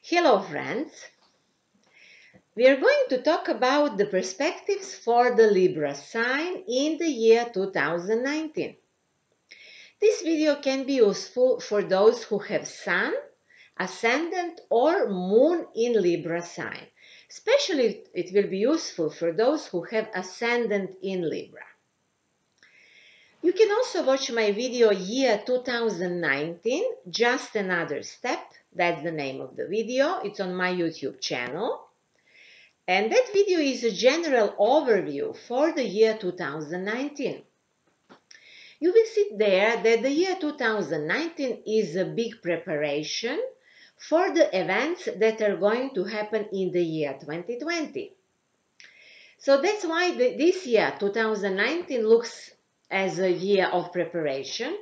Hello friends, we are going to talk about the perspectives for the Libra sign in the year 2019. This video can be useful for those who have Sun, Ascendant or Moon in Libra sign. Especially it will be useful for those who have Ascendant in Libra. You can also watch my video year 2019, Just Another Step. That's the name of the video. It's on my YouTube channel. And that video is a general overview for the year 2019. You will see there that the year 2019 is a big preparation for the events that are going to happen in the year 2020. So that's why this year 2019 looks as a year of preparation.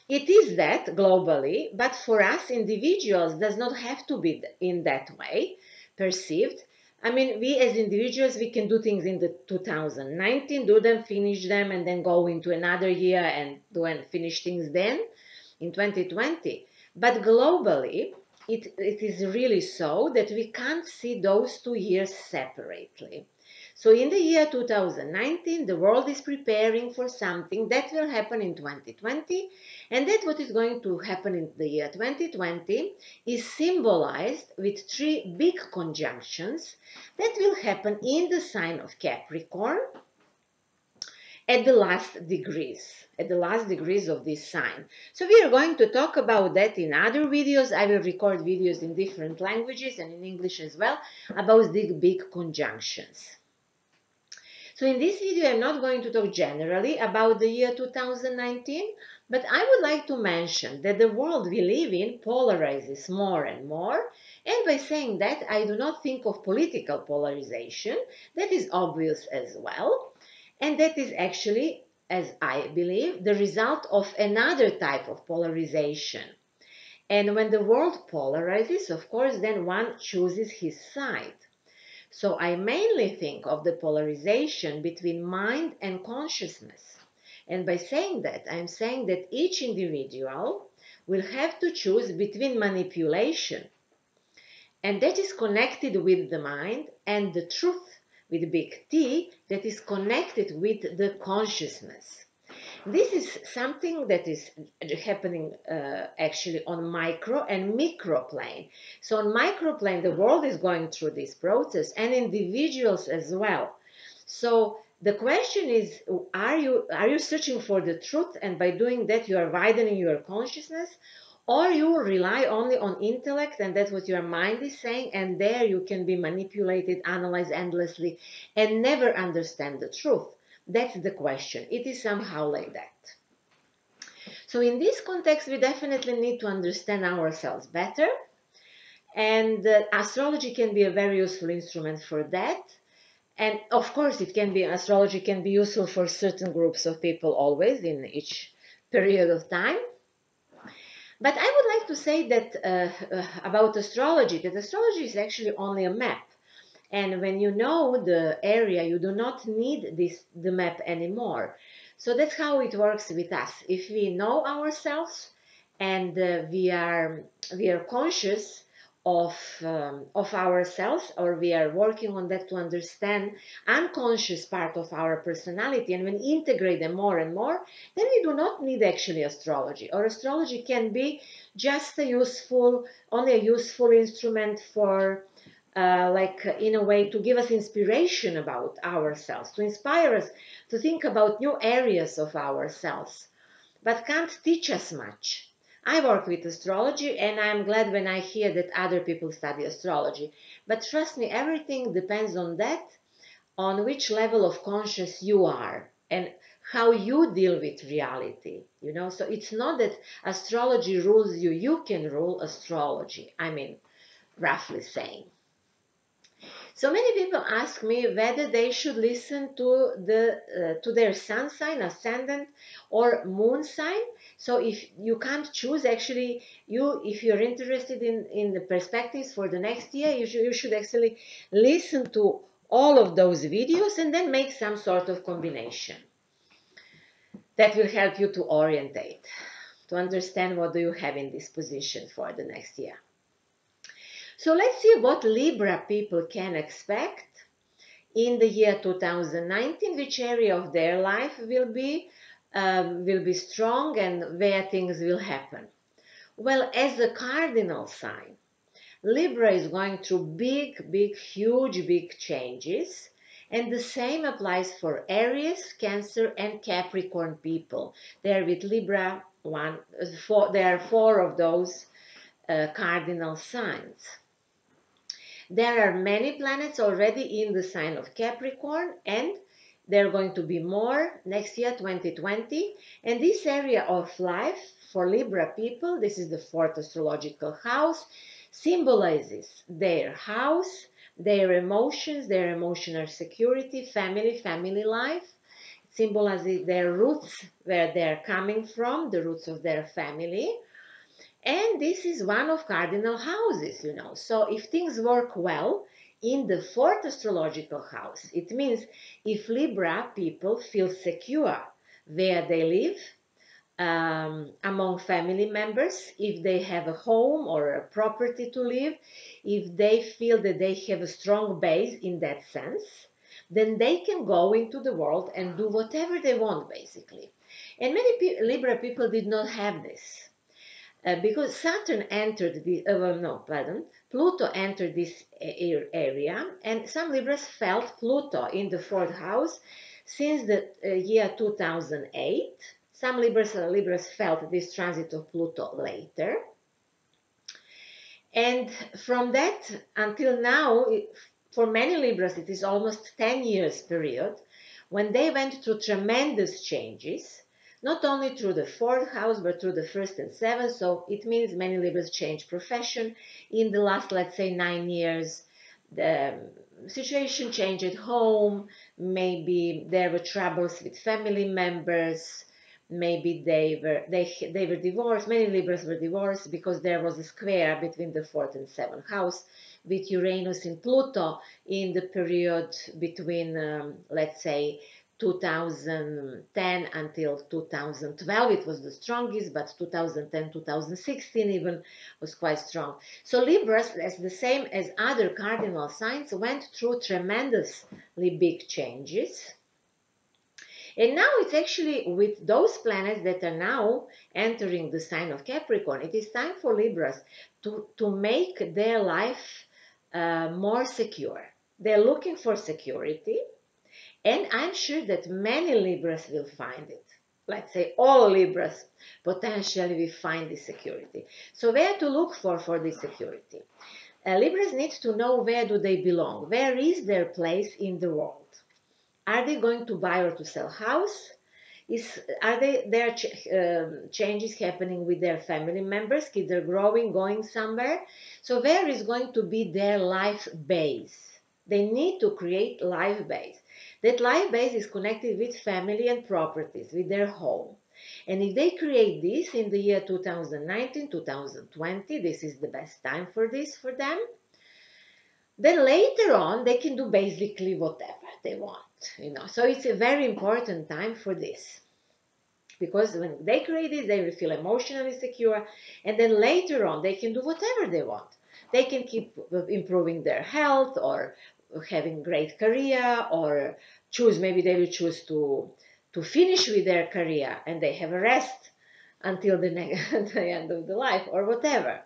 It is that globally, but for us individuals does not have to be in that way perceived. I mean, we as individuals, we can do things in the 2019, do them, finish them, and then go into another year and do and finish things then in 2020. But globally, it is really so that we can't see those 2 years separately. So in the year 2019, the world is preparing for something that will happen in 2020, and that what is going to happen in the year 2020 is symbolized with 3 big conjunctions that will happen in the sign of Capricorn at the last degrees of this sign. So we are going to talk about that in other videos. I will record videos in different languages and in English as well about the big conjunctions. So in this video, I'm not going to talk generally about the year 2019, but I would like to mention that the world we live in polarizes more and more. And by saying that, I do not think of political polarization. That is obvious as well. And that is actually, as I believe, the result of another type of polarization. And when the world polarizes, of course, then one chooses his side. So I mainly think of the polarization between mind and consciousness. And by saying that, I'm saying that each individual will have to choose between manipulation, and that is connected with the mind, and the truth with big T that is connected with the consciousness. This is something that is happening actually on micro and micro plane. So on micro plane, the world is going through this process and individuals as well. So the question is, are you searching for the truth, and by doing that you are widening your consciousness, or you rely only on intellect and that's what your mind is saying, and there you can be manipulated, analyzed endlessly and never understand the truth? That's the question. It is somehow like that. So in this context, we definitely need to understand ourselves better. And astrology can be a very useful instrument for that. And of course, astrology can be useful for certain groups of people always in each period of time. But I would like to say that about astrology, that astrology is actually only a map. And when you know the area, you do not need the map anymore. So that's how it works with us. If we know ourselves and we are conscious of ourselves, or we are working on that to understand unconscious part of our personality, and when integrate them more and more, then we do not need actually astrology. Or astrology can be just only a useful instrument for in a way to give us inspiration about ourselves, to inspire us to think about new areas of ourselves, but can't teach us much. I work with astrology, and I'm glad when I hear that other people study astrology. But trust me, everything depends on that, on which level of conscious you are and how you deal with reality. So it's not that astrology rules you, you can rule astrology. I mean, roughly saying. So many people ask me whether they should listen to their sun sign, ascendant, or moon sign. So if you can't choose, actually, if you're interested in the perspectives for the next year, you should actually listen to all of those videos and then make some sort of combination. That will help you to orientate, to understand what do you have in this position for the next year. So let's see what Libra people can expect in the year 2019, which area of their life will be strong and where things will happen. Well, as a cardinal sign, Libra is going through big changes, and the same applies for Aries, Cancer, and Capricorn people. They're with Libra there are four of those cardinal signs. There are many planets already in the sign of Capricorn, and there are going to be more next year, 2020. And this area of life for Libra people, this is the fourth astrological house, symbolizes their house, their emotions, their emotional security, family life. It symbolizes their roots, where they're coming from, the roots of their family. And this is one of cardinal houses, So if things work well in the fourth astrological house, it means if Libra people feel secure where they live, among family members, if they have a home or a property to live, if they feel that they have a strong base in that sense, then they can go into the world and do whatever they want, basically. And many Libra people did not have this. Because Saturn entered the, no, pardon, Pluto entered this area, and some Libras felt Pluto in the fourth house since the year 2008. Some Libras felt this transit of Pluto later. And from that until now, for many Libras, it is almost 10 years period when they went through tremendous changes, not only through the fourth house, but through the first and seventh. So it means many Libras changed profession in the last, let's say, 9 years. The situation changed at home. Maybe there were troubles with family members. Maybe they were divorced. Many Libras were divorced because there was a square between the fourth and seventh house with Uranus and Pluto in the period between, let's say, 2010 until 2012. It was the strongest, but 2010, 2016 even was quite strong. So Libras, as the same as other cardinal signs, went through tremendously big changes. And now it's actually with those planets that are now entering the sign of Capricorn, it is time for Libras to make their life more secure. They're looking for security, and I'm sure that many Libras will find it. Let's say all Libras potentially will find this security. So where to look for this security? Libras need to know where do they belong, where is their place in the world. Are they going to buy or to sell house? Are there changes happening with their family members? Kids are growing, going somewhere. So where is going to be their life base? They need to create life base. That life base is connected with family and properties, with their home. And if they create this in the year 2019, 2020, this is the best time for this for them. Then later on, they can do basically whatever they want, So it's a very important time for this. Because when they create this, they will feel emotionally secure. And then later on, they can do whatever they want. They can keep improving their health or having great career, or maybe they will choose to finish with their career and they have a rest until the end of the life or whatever.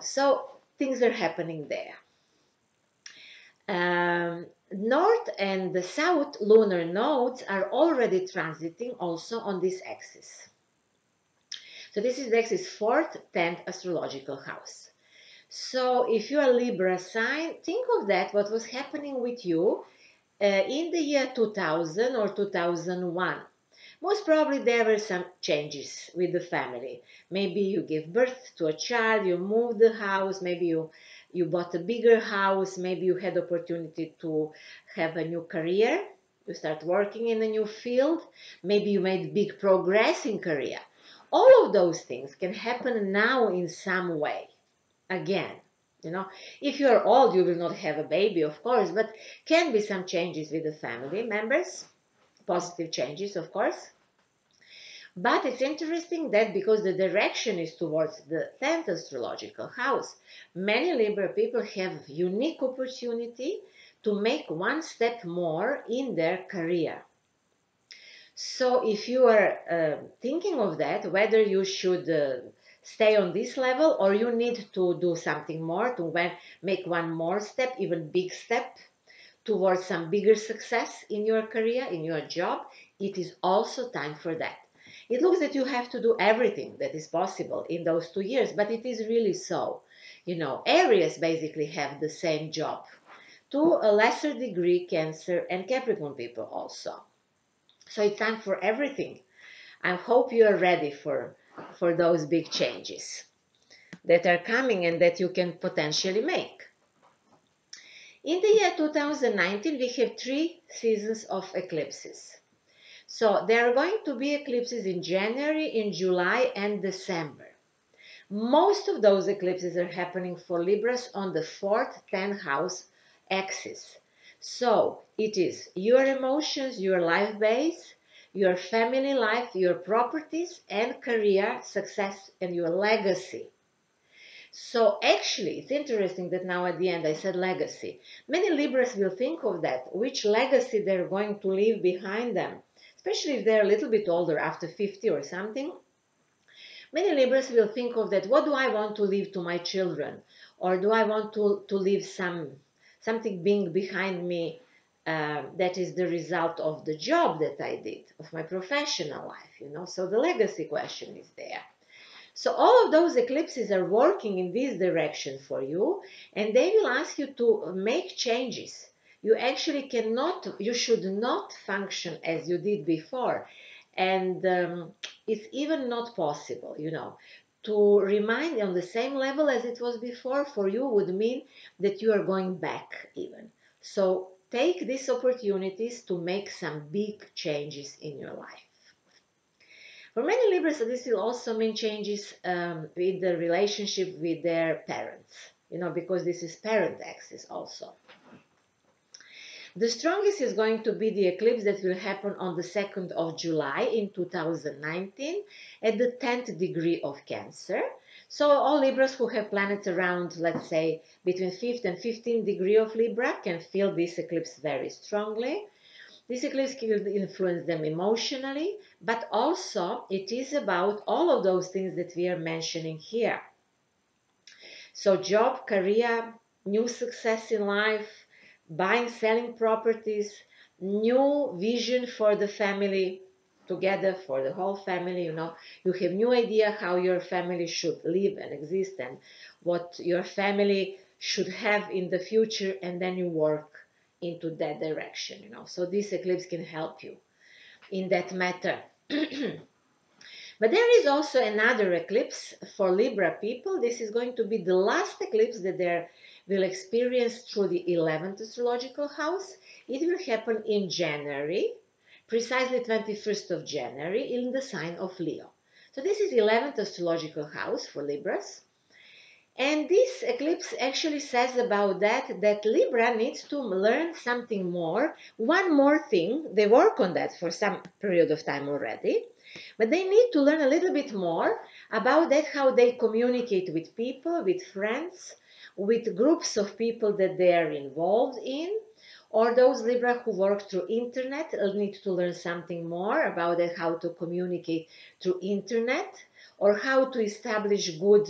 So things are happening there. North and the south lunar nodes are already transiting also on this axis. So this is the axis 4th, 10th astrological house. So if you are Libra sign, think of that, what was happening with you in the year 2000 or 2001. Most probably there were some changes with the family. Maybe you gave birth to a child, you moved the house, maybe you bought a bigger house, maybe you had opportunity to have a new career, you start working in a new field, maybe you made big progress in career. All of those things can happen now in some way. Again, if you are old, you will not have a baby, of course, but can be some changes with the family members, positive changes, of course. But it's interesting that because the direction is towards the 10th astrological house, many Libra people have unique opportunity to make one step more in their career. So if you are thinking of that, whether you should stay on this level or you need to do something more to make one more step, even big step, towards some bigger success in your career, in your job, it is also time for that. It looks that you have to do everything that is possible in those 2 years, but it is really so. Aries basically have the same job. To a lesser degree, Cancer and Capricorn people also. So it's time for everything. I hope you are ready for those big changes that are coming and that you can potentially make. In the year 2019, we have 3 seasons of eclipses. So there are going to be eclipses in January, in July, and December. Most of those eclipses are happening for Libras on the 4th, 10th house axis. So it is your emotions, your life base, your family life, your properties, and career success, and your legacy. So actually, it's interesting that now at the end I said legacy. Many Libras will think of that, which legacy they're going to leave behind them, especially if they're a little bit older, after 50 or something. Many Libras will think of that, what do I want to leave to my children? Or do I want to leave something being behind me that is the result of the job that I did, of my professional life. So the legacy question is there. So all of those eclipses are working in this direction for you, and they will ask you to make changes. You should not function as you did before. And it's even not possible, to remind on the same level as it was before for you would mean that you are going back even. So take these opportunities to make some big changes in your life. For many Libras, this will also mean changes with the relationship with their parents, because this is parent axis also. The strongest is going to be the eclipse that will happen on the 2nd of July in 2019 at the 10th degree of Cancer. So all Libras who have planets around, let's say, between 5th and 15th degree of Libra can feel this eclipse very strongly. This eclipse will influence them emotionally, but also it is about all of those things that we are mentioning here. So job, career, new success in life, buying, selling properties, new vision for the family together, for the whole family. You have new idea how your family should live and exist and what your family should have in the future, and then you work into that direction. So this eclipse can help you in that matter. But there is also another eclipse for Libra people. This is going to be the last eclipse that they will experience through the 11th astrological house. It will happen in January, precisely 21st of January, in the sign of Leo. So this is 11th astrological house for Libras. And this eclipse actually says about that Libra needs to learn something more, one more thing. They work on that for some period of time already, but they need to learn a little bit more about that, how they communicate with people, with friends, with groups of people that they are involved in, or those Libra who work through internet need to learn something more about that, how to communicate through internet, or how to establish good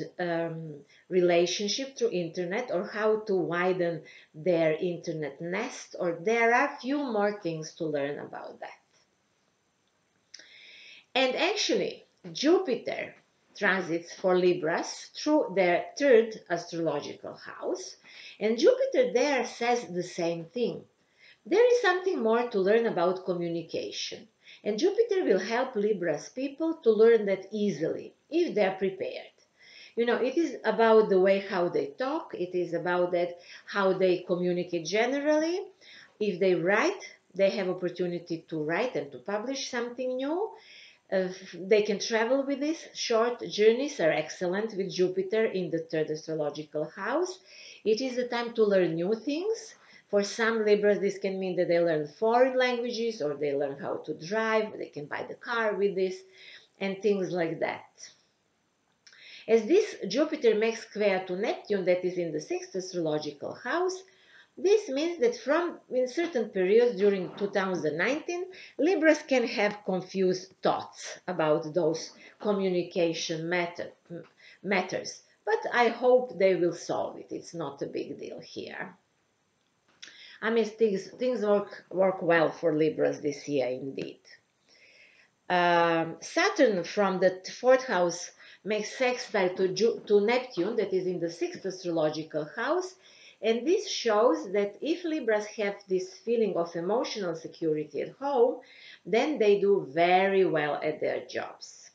relationship through internet, or how to widen their internet nest, or there are few more things to learn about that. And actually, Jupiter transits for Libras through their 3rd astrological house, and Jupiter there says the same thing. There is something more to learn about communication, and Jupiter will help Libras people to learn that easily if they are prepared. It is about the way how they talk, it is about that how they communicate generally. If they write, they have opportunity to write and to publish something new. They can travel with this. Short journeys are excellent with Jupiter in the 3rd astrological house. It is the time to learn new things. For some Libras, this can mean that they learn foreign languages or they learn how to drive. They can buy the car with this. and things like that. As this Jupiter makes square to Neptune that is in the sixth astrological house, this means that in certain periods during 2019, Libras can have confused thoughts about those communication matters. But I hope they will solve it. It's not a big deal here. I mean, things work well for Libras this year indeed. Saturn from the fourth house makes sextile to Neptune, that is in the sixth astrological house. And this shows that if Libras have this feeling of emotional security at home, then they do very well at their jobs.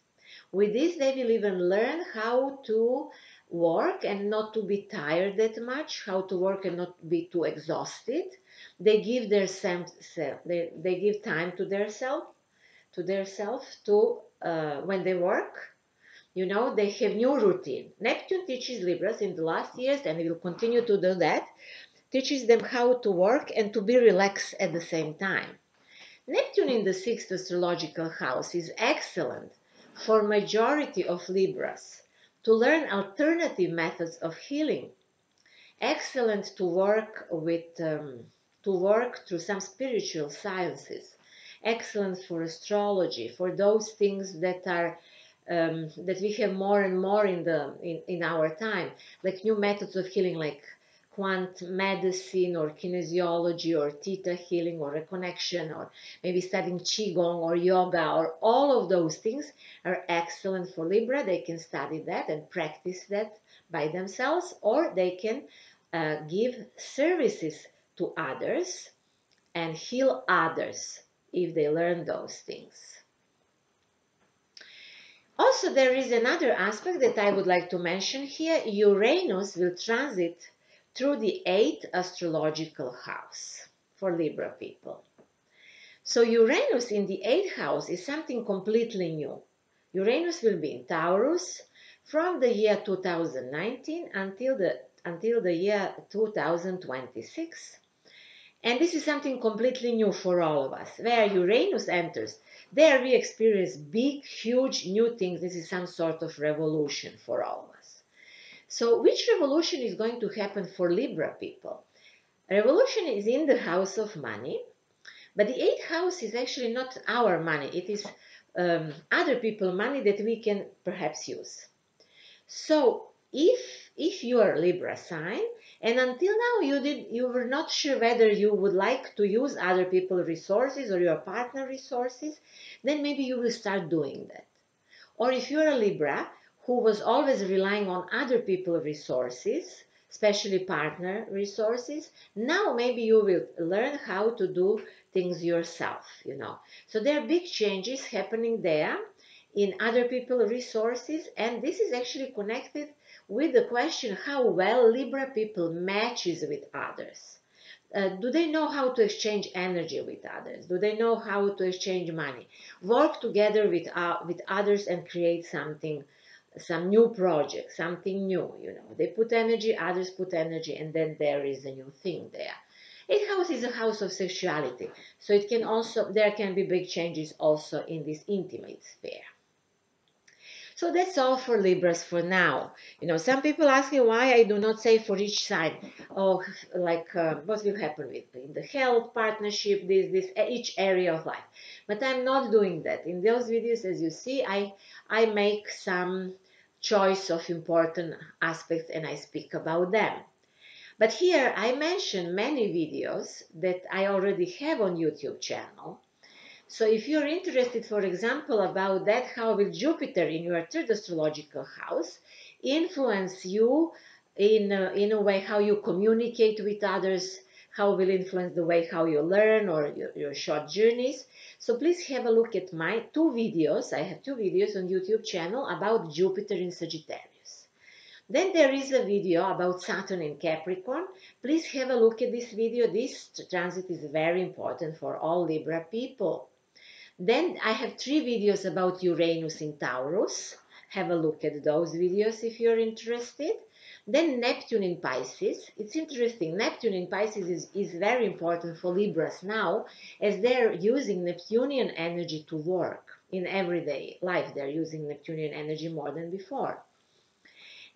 With this, they will even learn how to work and not to be tired that much, how to work and not be too exhausted. They give they give time to their self to when they work. You know, they have new routine. Neptune teaches Libras in the last years, and it will continue to do that, teaches them how to work and to be relaxed at the same time. Neptune in the sixth astrological house is excellent for majority of Libras to learn alternative methods of healing. Excellent to work through some spiritual sciences. Excellent for astrology, for those things that are that we have more and more in our time, like new methods of healing, like quant medicine or kinesiology or theta healing or reconnection, or maybe studying qigong or yoga, or all of those things are excellent for Libra. They can study that and practice that by themselves, or they can give services to others and heal others if they learn those things. Also, there is another aspect that I would like to mention here. Uranus will transit through the 8th astrological house for Libra people. So Uranus in the 8th house is something completely new. Uranus will be in Taurus from the year 2019 until the year 2026. And this is something completely new for all of us. Where Uranus enters, there we experience big, huge new things. This is some sort of revolution for all of us. So which revolution is going to happen for Libra people? Revolution is in the house of money, but the 8th house is actually not our money. It is other people's money that we can perhaps use. So if you are Libra sign, and until now you were not sure whether you would like to use other people's resources or your partner resources, then maybe you will start doing that. Or if you're a Libra who was always relying on other people's resources, especially partner resources, now maybe you will learn how to do things yourself, you know. So there are big changes happening there in other people's resources, and this is actually connected with the question how well Libra people matches with others. Do they know how to exchange energy with others? Do they know how to exchange money? Work together with others and create something, some new project, something new, you know. They put energy, others put energy, and then there is a new thing there. 8th house is a house of sexuality, so it can also, there can be big changes also in this intimate sphere. So that's all for Libras for now. You know, some people ask me why I do not say for each sign, oh, like what will happen with in the health, partnership, each area of life. But I'm not doing that. In those videos, as you see, I make some choice of important aspects and I speak about them. But here I mention many videos that I already have on YouTube channel. So if you're interested, for example, about that, how will Jupiter in your third astrological house influence you in a way how you communicate with others, how will influence the way how you learn or your short journeys. So please have a look at my two videos. I have two videos on YouTube channel about Jupiter in Sagittarius. Then there is a video about Saturn in Capricorn. Please have a look at this video. This transit is very important for all Libra people. Then I have 3 videos about Uranus in Taurus. Have a look at those videos if you're interested. Then Neptune in Pisces. It's interesting. Neptune in Pisces is very important for Libras now, as they're using Neptunian energy to work. in everyday life. They're using Neptunian energy more than before.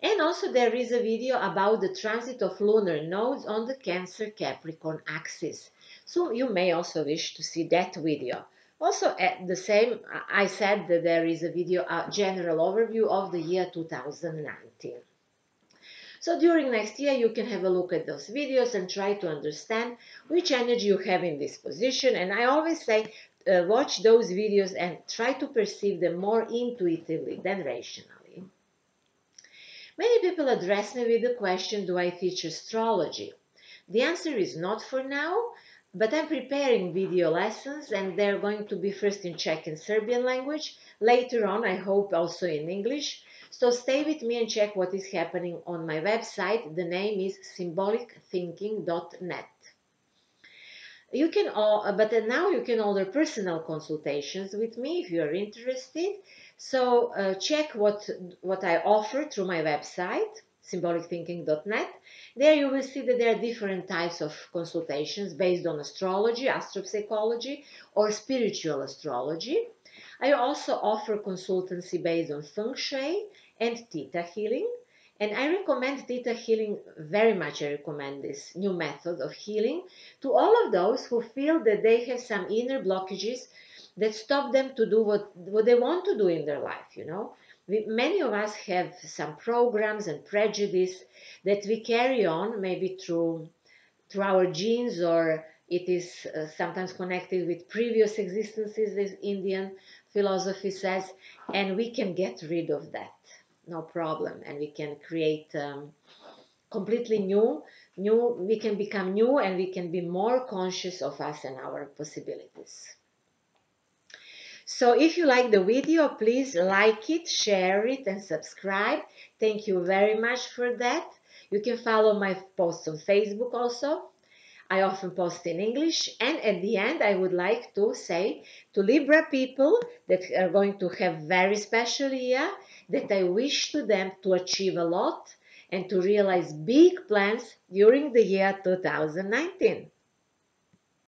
And also there is a video about the transit of lunar nodes on the Cancer-Capricorn axis. So you may also wish to see that video. Also at the same, I said that there is a video, a general overview of the year 2019. So during next year, you can have a look at those videos and try to understand which energy you have in this position. And I always say, watch those videos and try to perceive them more intuitively than rationally. Many people address me with the question, do I teach astrology? The answer is not for now, but I'm preparing video lessons and they're going to be first in Czech and Serbian language, later on I hope also in English. So stay with me and check what is happening on my website. The name is symbolicthinking.net. You can but now you can order personal consultations with me if you are interested. So check what I offer through my website, symbolicthinking.net. There you will see that there are different types of consultations based on astrology, astropsychology, or spiritual astrology. I also offer consultancy based on feng shui and theta healing. And I recommend theta healing very much. I recommend this new method of healing to all of those who feel that they have some inner blockages that stop them to do what they want to do in their life, you know. Many of us have some programs and prejudice that we carry on maybe through our genes, or it is sometimes connected with previous existences, as Indian philosophy says, and we can get rid of that, no problem, and we can create completely new. We can become new, and we can be more conscious of us and our possibilities. So if you like the video, please like it, share it, and subscribe. Thank you very much for that. You can follow my posts on Facebook also. I often post in English. And at the end, I would like to say to Libra people that are going to have very special year, that I wish to them to achieve a lot and to realize big plans during the year 2019.